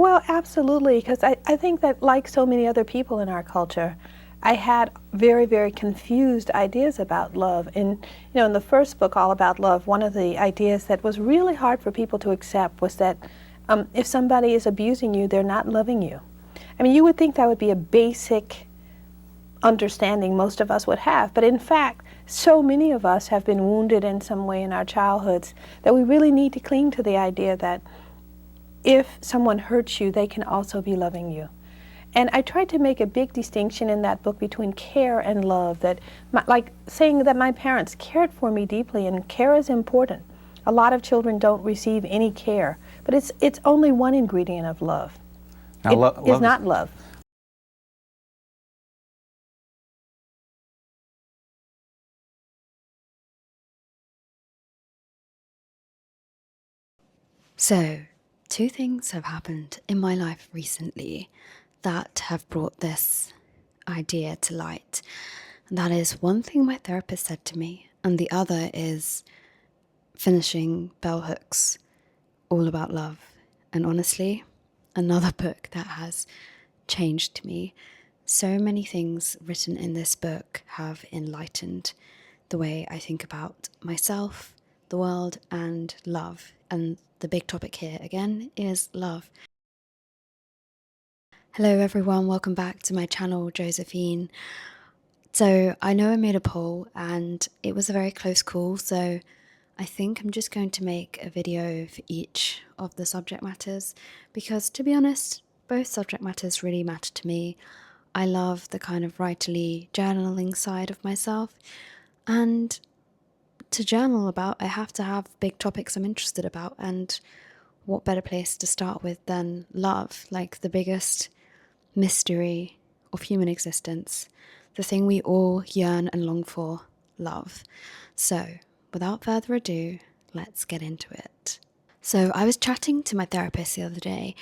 Well, absolutely, because I think that like so many other people in our culture, I had very, very confused ideas about love. And, in the first book, All About Love, one of the ideas that was really hard for people to accept was that if somebody is abusing you, they're not loving you. I mean, you would think that would be a basic understanding most of us would have, but in fact, so many of us have been wounded in some way in our childhoods that we really need to cling to the idea that if someone hurts you, they can also be loving you. And I tried to make a big distinction in that book between care and love, that like saying that my parents cared for me deeply, and care is important. A lot of children don't receive any care, but it's only one ingredient of love. Now, It is not love. So, two things have happened in my life recently that have brought this idea to light. And that is one thing my therapist said to me, and the other is finishing Bell Hooks' All About Love. And honestly, another book that has changed me. So many things written in this book have enlightened the way I think about myself, the world, and love. And the big topic here, again, is love. Hello everyone, welcome back to my channel, Josephine. So I know I made a poll and it was a very close call, so I think I'm just going to make a video for each of the subject matters because, to be honest, both subject matters really matter to me. I love the kind of writerly journaling side of myself, and to journal about, I have to have big topics I'm interested about, and what better place to start with than love, like the biggest mystery of human existence, the thing we all yearn and long for, love. So, without further ado, let's get into it. So, I was chatting to my therapist the other day,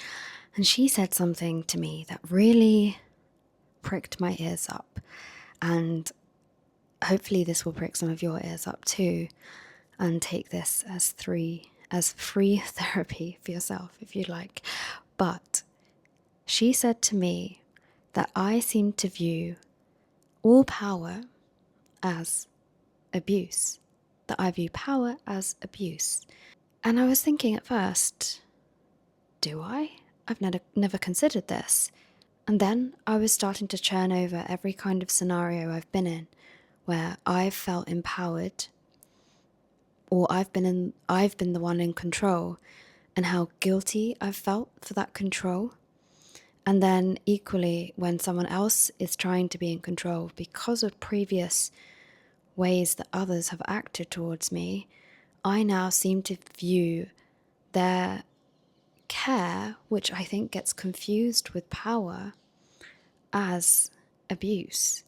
and she said something to me that really pricked my ears up, and hopefully this will prick some of your ears up too, and take this as free therapy for yourself if you'd like. But she said to me that I seem to view all power as abuse, that I view power as abuse. And I was thinking at first, do I? I've never considered this. And then I was starting to churn over every kind of scenario I've been in where I've felt empowered, or I've been the one in control, and how guilty I've felt for that control. And then equally, when someone else is trying to be in control because of previous ways that others have acted towards me, I now seem to view their care, which I think gets confused with power, as abuse.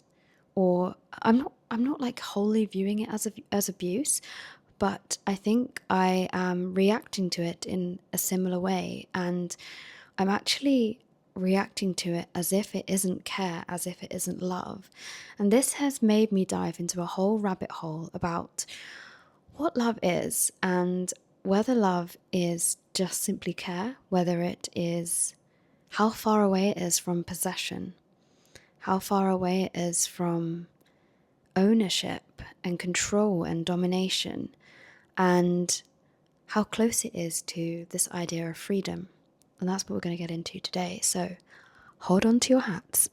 Or I'm not like wholly viewing it as abuse, but I think I am reacting to it in a similar way, and I'm actually reacting to it as if it isn't care, as if it isn't love. And this has made me dive into a whole rabbit hole about what love is, and whether love is just simply care, whether it is how far away it is from possession, how far away it is from ownership and control and domination, and how close it is to this idea of freedom. And that's what we're going to get into today. So hold on to your hats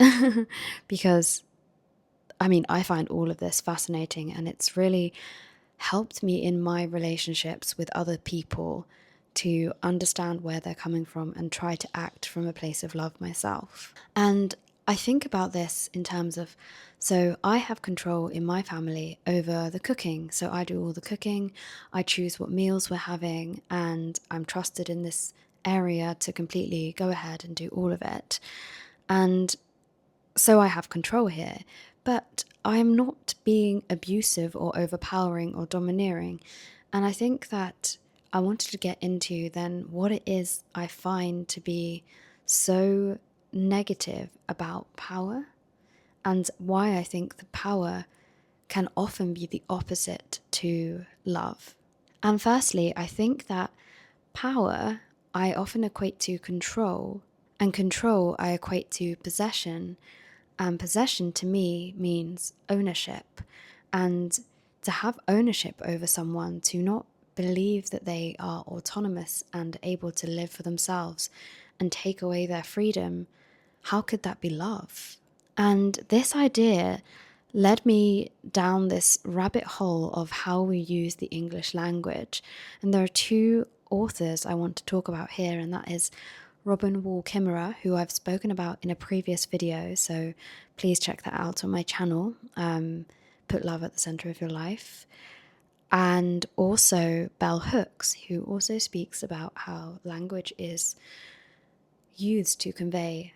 because, I find all of this fascinating, and it's really helped me in my relationships with other people to understand where they're coming from and try to act from a place of love myself. And I think about this in terms of, so I have control in my family over the cooking. So I do all the cooking, I choose what meals we're having, and I'm trusted in this area to completely go ahead and do all of it. And so I have control here, but I am not being abusive or overpowering or domineering. And I think that I wanted to get into then what it is I find to be so negative about power, and why I think the power can often be the opposite to love. And firstly, I think that power I often equate to control, And control I equate to possession, and possession to me means ownership. And to have ownership over someone, to not believe that they are autonomous and able to live for themselves and take away their freedom, how could that be love? And this idea led me down this rabbit hole of how we use the English language. And there are two authors I want to talk about here, and that is Robin Wall Kimmerer, who I've spoken about in a previous video, so please check that out on my channel, Put Love at the Center of Your Life. And also Bell Hooks, who also speaks about how language is used to convey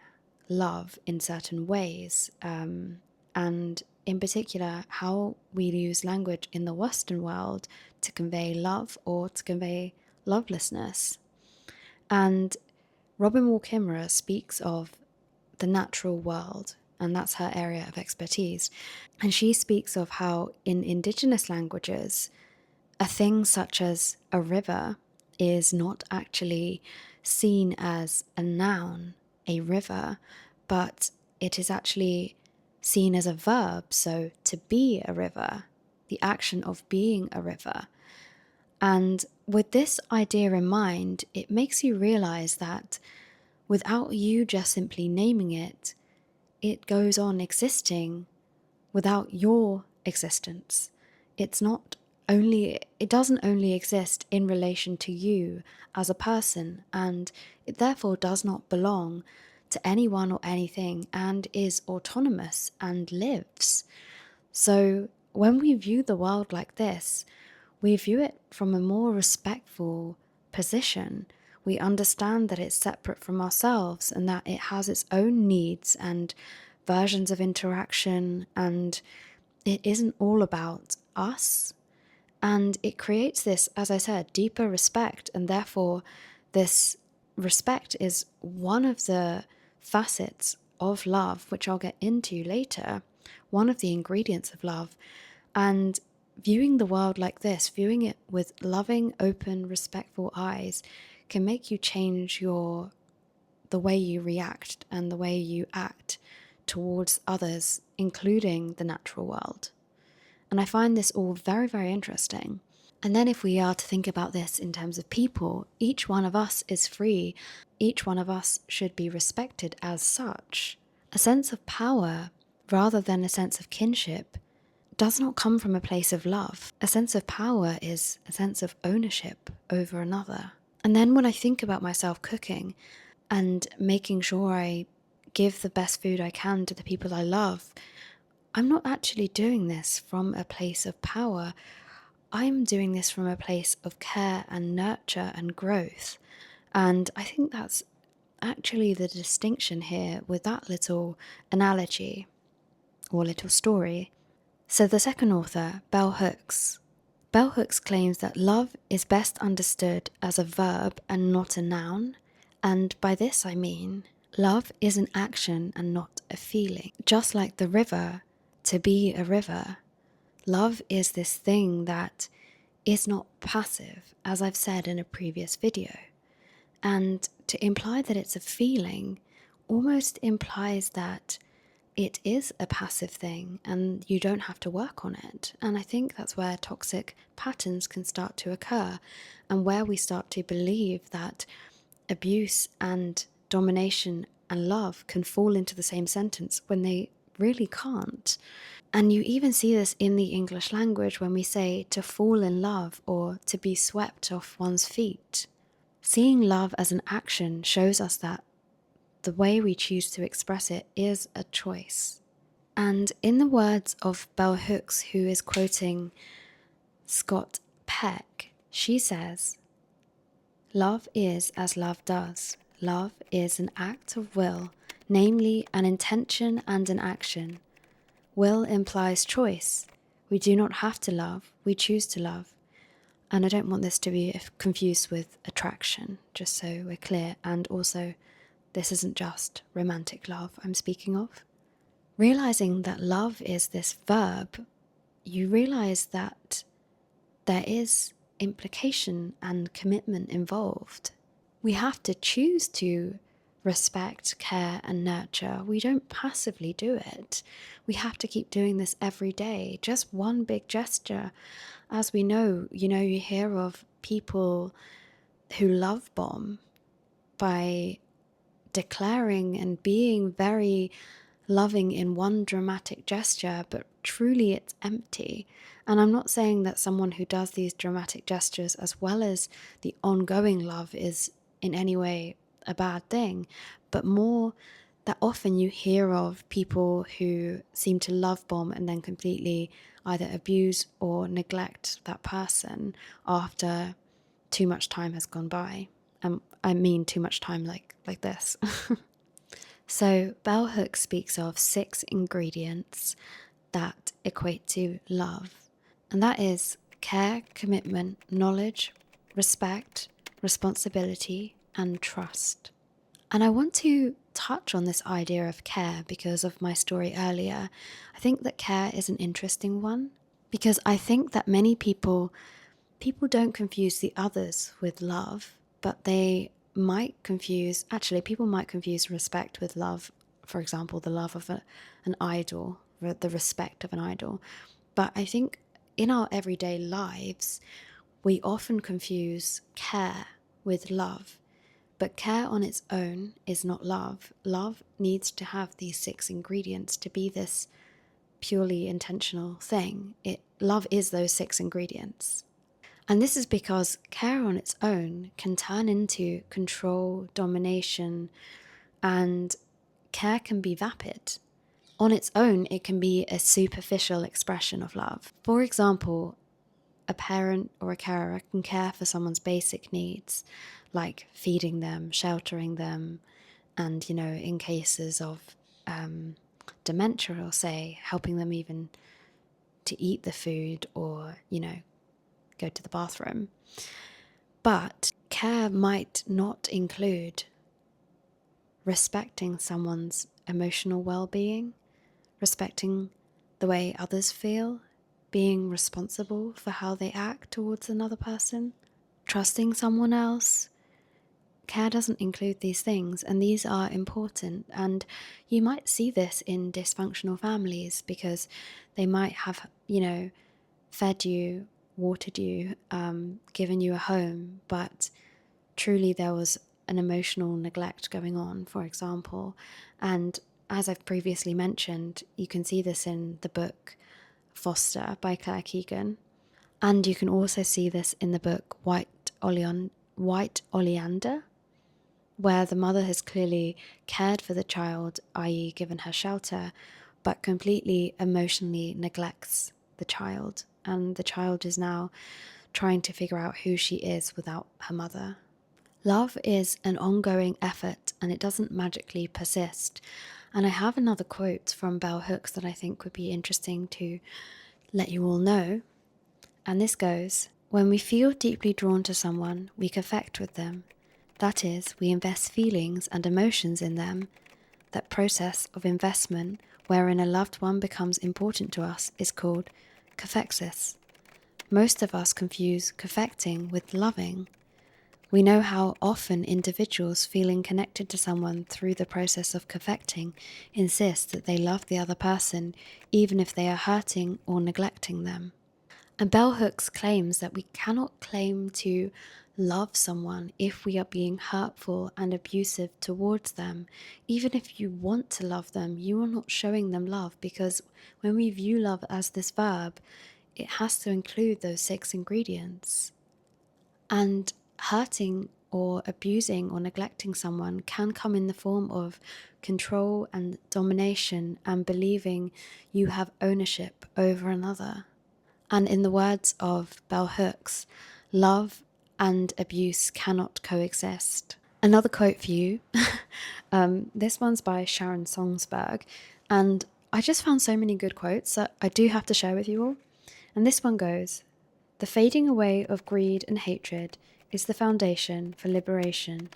love in certain ways, and in particular how we use language in the Western world to convey love or to convey lovelessness. And Robin Wall Kimmerer speaks of the natural world, and that's her area of expertise. And she speaks of how in Indigenous languages, a thing such as a river is not actually seen as a noun, a river, but it is actually seen as a verb. So to be a river, the action of being a river. And with this idea in mind, it makes you realize that without you just simply naming it, it goes on existing without your existence. It doesn't only exist in relation to you as a person, and it therefore does not belong to anyone or anything and is autonomous and lives. So when we view the world like this, we view it from a more respectful position. We understand that it's separate from ourselves and that it has its own needs and versions of interaction, and it isn't all about us. And it creates this, as I said, deeper respect, and therefore this respect is one of the facets of love, which I'll get into later, one of the ingredients of love. And viewing the world like this, viewing it with loving, open, respectful eyes, can make you change the way you react and the way you act towards others, including the natural world. And I find this all very, very interesting. And then if we are to think about this in terms of people, each one of us is free. Each one of us should be respected as such. A sense of power, rather than a sense of kinship, does not come from a place of love. A sense of power is a sense of ownership over another. And then when I think about myself cooking and making sure I give the best food I can to the people I love, I'm not actually doing this from a place of power. I'm doing this from a place of care and nurture and growth. And I think that's actually the distinction here with that little analogy or little story. So the second author, Bell Hooks. Bell Hooks claims that love is best understood as a verb and not a noun. And by this I mean, love is an action and not a feeling. Just like the river, to be a river, love is this thing that is not passive, as I've said in a previous video. And to imply that it's a feeling almost implies that it is a passive thing and you don't have to work on it. And I think that's where toxic patterns can start to occur, and where we start to believe that abuse and domination and love can fall into the same sentence when they really can't. And you even see this in the English language when we say to fall in love or to be swept off one's feet. Seeing love as an action shows us that the way we choose to express it is a choice. And in the words of Bell Hooks, who is quoting Scott Peck, she says, "Love is as love does. Love is an act of will, namely an intention and an action. Will implies choice. We do not have to love, we choose to love." And I don't want this to be confused with attraction, just so we're clear. And also, this isn't just romantic love I'm speaking of. Realizing that love is this verb, you realize that there is implication and commitment involved. We have to choose to respect, care, and nurture, we don't passively do it. We have to keep doing this every day. Just one big gesture. As we know, you hear of people who love bomb by declaring and being very loving in one dramatic gesture, but truly it's empty. And I'm not saying that someone who does these dramatic gestures as well as the ongoing love is in any way a bad thing, but more that often you hear of people who seem to love bomb and then completely either abuse or neglect that person after too much time has gone by. I mean too much time like this. So Bell Hooks speaks of 6 ingredients that equate to love, and that is care, commitment, knowledge, respect, responsibility, and trust. And I want to touch on this idea of care because of my story earlier. I think that care is an interesting one because I think that many people don't confuse the others with love, but people might confuse respect with love. For example, the love of an idol, the respect of an idol. But I think in our everyday lives, we often confuse care with love. But care on its own is not love. Love needs to have these 6 ingredients to be this purely intentional thing. Love is those 6 ingredients. And this is because care on its own can turn into control, domination, and care can be vapid. On its own, it can be a superficial expression of love. For example, a parent or a carer can care for someone's basic needs, like feeding them, sheltering them, and, in cases of dementia, or say, helping them even to eat the food or, go to the bathroom. But care might not include respecting someone's emotional well-being, respecting the way others feel, being responsible for how they act towards another person, trusting someone else. Care doesn't include these things, and these are important. And you might see this in dysfunctional families because they might have, fed you, watered you, given you a home, but truly there was an emotional neglect going on, for example. And as I've previously mentioned, you can see this in the book Foster by Claire Keegan. And you can also see this in the book White Oleander, where the mother has clearly cared for the child, i.e. given her shelter, but completely emotionally neglects the child. And the child is now trying to figure out who she is without her mother. Love is an ongoing effort and it doesn't magically persist. And I have another quote from Bell Hooks that I think would be interesting to let you all know. And this goes, "When we feel deeply drawn to someone, we connect with them. That is, we invest feelings and emotions in them. That process of investment wherein a loved one becomes important to us is called cathexis. Most of us confuse connecting with loving. We know how often individuals feeling connected to someone through the process of connecting insist that they love the other person even if they are hurting or neglecting them." And Bell Hooks claims that we cannot claim to love someone if we are being hurtful and abusive towards them. Even if you want to love them, you are not showing them love, because when we view love as this verb, it has to include those 6 ingredients. And hurting or abusing or neglecting someone can come in the form of control and domination and believing you have ownership over another. And in the words of Bell Hooks, love and abuse cannot coexist. Another quote for you. This one's by Sharon Songsberg. And I just found so many good quotes that I do have to share with you all. And this one goes, "The fading away of greed and hatred is the foundation for liberation.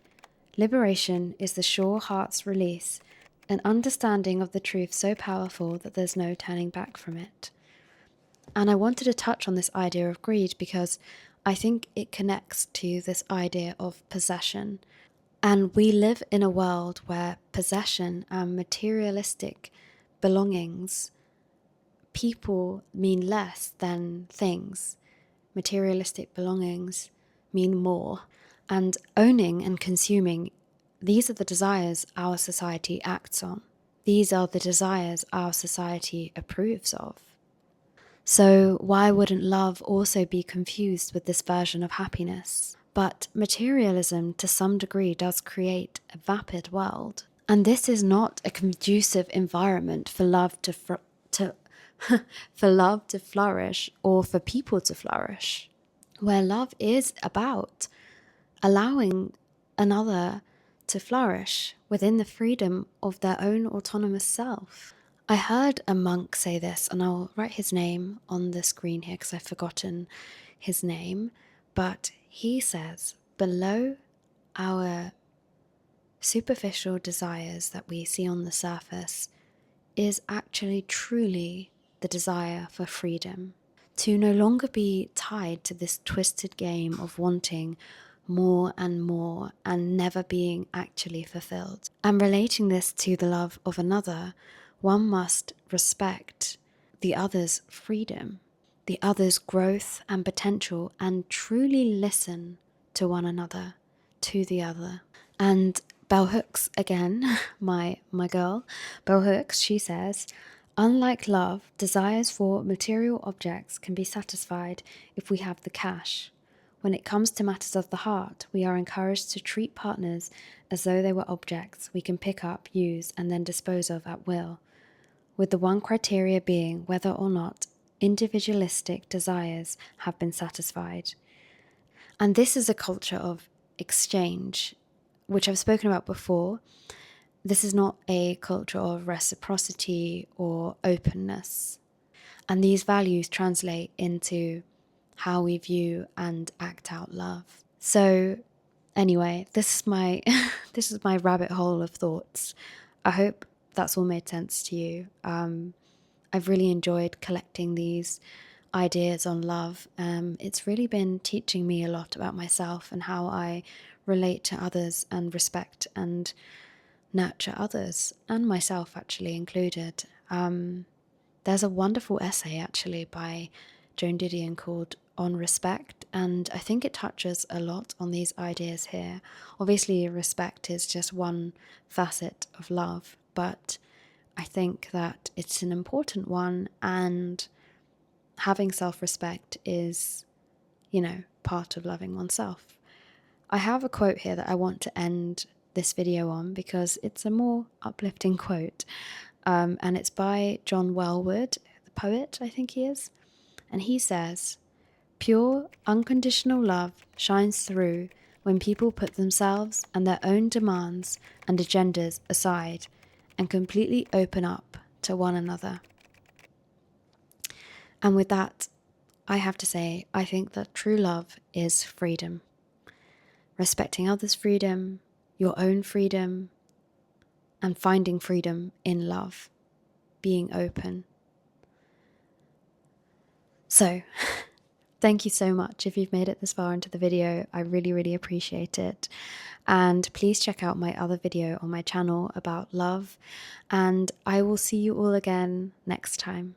Liberation is the sure heart's release, an understanding of the truth so powerful that there's no turning back from it." And I wanted to touch on this idea of greed because I think it connects to this idea of possession. And we live in a world where possession and materialistic belongings, people mean less than things. Materialistic belongings mean more. And owning and consuming, these are the desires our society acts on. These are the desires our society approves of. So why wouldn't love also be confused with this version of happiness? But materialism to some degree does create a vapid world. And this is not a conducive environment for love to for love to flourish or for people to flourish, where love is about allowing another to flourish within the freedom of their own autonomous self. I heard a monk say this, and I'll write his name on the screen here because I've forgotten his name, but he says, below our superficial desires that we see on the surface is actually truly the desire for freedom. To no longer be tied to this twisted game of wanting more and never being actually fulfilled. And relating this to the love of another, one must respect the other's freedom, the other's growth and potential, and truly listen to one another, to the other. And Bell Hooks, again, my girl, Bell Hooks, she says, unlike love, desires for material objects can be satisfied if we have the cash. When it comes to matters of the heart, we are encouraged to treat partners as though they were objects we can pick up, use, and then dispose of at will, with the one criteria being whether or not individualistic desires have been satisfied. And this is a culture of exchange, which I've spoken about before. This is not a culture of reciprocity or openness. And these values translate into how we view and act out love. So anyway, this is my this is my rabbit hole of thoughts. I hope that's all made sense to you. I've really enjoyed collecting these ideas on love. It's really been teaching me a lot about myself and how I relate to others and respect and nurture others, and myself actually included. There's a wonderful essay actually by Joan Didion called On Respect, and I think it touches a lot on these ideas here. Obviously, respect is just one facet of love, but I think that it's an important one, and having self-respect is, part of loving oneself. I have a quote here that I want to end this video on because it's a more uplifting quote. And it's by John Welwood, the poet, I think he is. And he says, pure, unconditional love shines through when people put themselves and their own demands and agendas aside and completely open up to one another. And with that, I have to say, I think that true love is freedom. Respecting others' freedom, your own freedom, and finding freedom in love, being open. So, thank you so much if you've made it this far into the video. I really, really appreciate it. And please check out my other video on my channel about love. And I will see you all again next time.